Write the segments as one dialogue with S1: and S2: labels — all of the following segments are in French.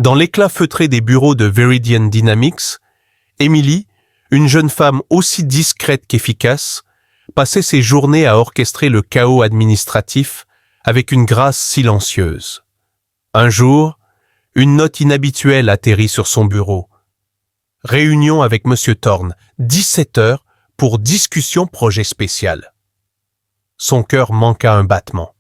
S1: Dans l'éclat feutré des bureaux de Veridian Dynamics, Emily, une jeune femme aussi discrète qu'efficace, passait ses journées à orchestrer le chaos administratif avec une grâce silencieuse. Un jour, une note inhabituelle atterrit sur son bureau. Réunion avec M. Thorne, 17 heures pour discussion projet spécial. Son cœur manqua un battement.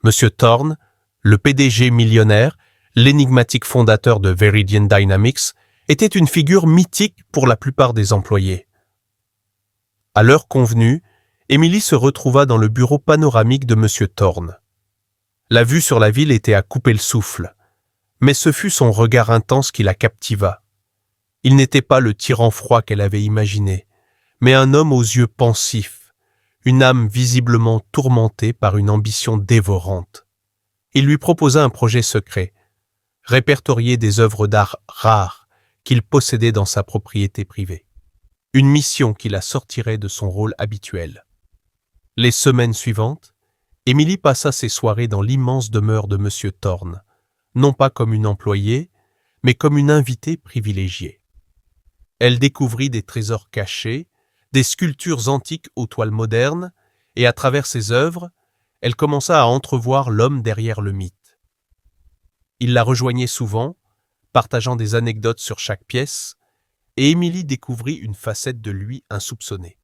S1: M. Thorne, le PDG millionnaire, l'énigmatique fondateur de Veridian Dynamics, était une figure mythique pour la plupart des employés. À l'heure convenue, Emily se retrouva dans le bureau panoramique de M. Thorne. La vue sur la ville était à couper le souffle, mais ce fut son regard intense qui la captiva. Il n'était pas le tyran froid qu'elle avait imaginé, mais un homme aux yeux pensifs, une âme visiblement tourmentée par une ambition dévorante. Il lui proposa un projet secret, répertorier des œuvres d'art rares qu'il possédait dans sa propriété privée. Une mission qui la sortirait de son rôle habituel. Les semaines suivantes, Emily passa ses soirées dans l'immense demeure de M. Thorne, non pas comme une employée, mais comme une invitée privilégiée. Elle découvrit des trésors cachés, des sculptures antiques aux toiles modernes, et à travers ses œuvres, elle commença à entrevoir l'homme derrière le mythe. Il la rejoignait souvent, partageant des anecdotes sur chaque pièce, et Emily découvrit une facette de lui insoupçonnée.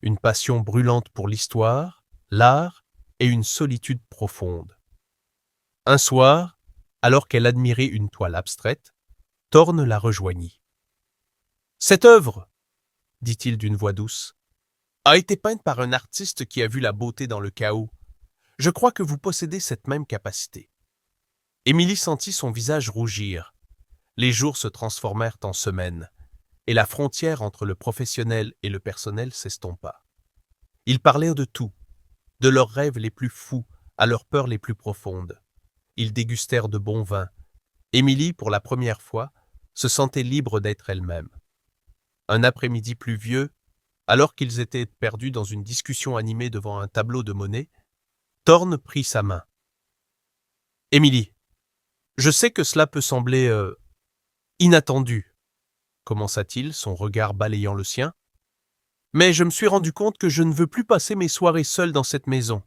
S1: Une passion brûlante pour l'histoire, l'art et une solitude profonde. Un soir, alors qu'elle admirait une toile abstraite, Thorne la rejoignit. « Cette œuvre, dit-il d'une voix douce, a été peinte par un artiste qui a vu la beauté dans le chaos. Je crois que vous possédez cette même capacité. » Emily sentit son visage rougir. Les jours se transformèrent en semaines, et la frontière entre le professionnel et le personnel s'estompa. Ils parlèrent de tout, de leurs rêves les plus fous à leurs peurs les plus profondes. Ils dégustèrent de bons vins. Emily, pour la première fois, se sentait libre d'être elle-même. Un après-midi pluvieux, alors qu'ils étaient perdus dans une discussion animée devant un tableau de Monet, Thorne prit sa main. « Emily, je sais que cela peut sembler inattendu, commença-t-il, son regard balayant le sien, mais je me suis rendu compte que je ne veux plus passer mes soirées seul dans cette maison.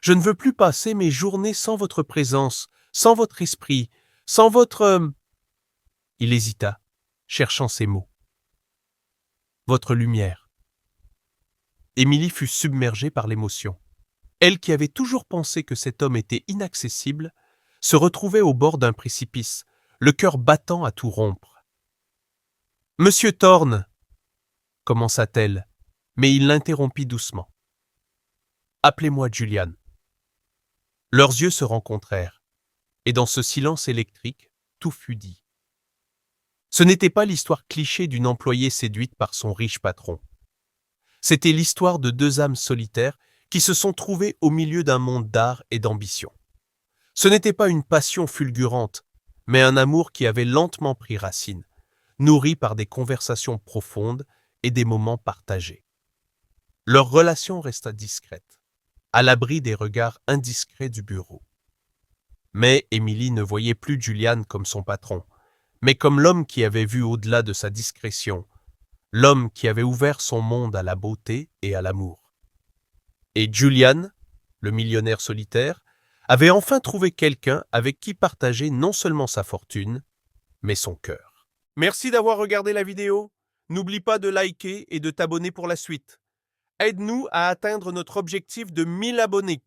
S1: Je ne veux plus passer mes journées sans votre présence, sans votre esprit, sans votre... Il hésita, cherchant ses mots. Votre lumière. Émilie fut submergée par l'émotion. Elle qui avait toujours pensé que cet homme était inaccessible, se retrouvait au bord d'un précipice, le cœur battant à tout rompre. « Monsieur Thorne !» commença-t-elle, mais il l'interrompit doucement. « Appelez-moi Julian. » Leurs yeux se rencontrèrent, et dans ce silence électrique, tout fut dit. Ce n'était pas l'histoire cliché d'une employée séduite par son riche patron. C'était l'histoire de deux âmes solitaires qui se sont trouvées au milieu d'un monde d'art et d'ambition. Ce n'était pas une passion fulgurante, mais un amour qui avait lentement pris racine, nourri par des conversations profondes et des moments partagés. Leur relation resta discrète, à l'abri des regards indiscrets du bureau. Mais Émilie ne voyait plus Julian comme son patron, mais comme l'homme qui avait vu au-delà de sa discrétion, l'homme qui avait ouvert son monde à la beauté et à l'amour. Et Julian, le millionnaire solitaire, avait enfin trouvé quelqu'un avec qui partager non seulement sa fortune, mais son cœur. Merci d'avoir regardé la vidéo. N'oublie pas de liker et de t'abonner pour la suite. Aide-nous à atteindre notre objectif de 1000 abonnés.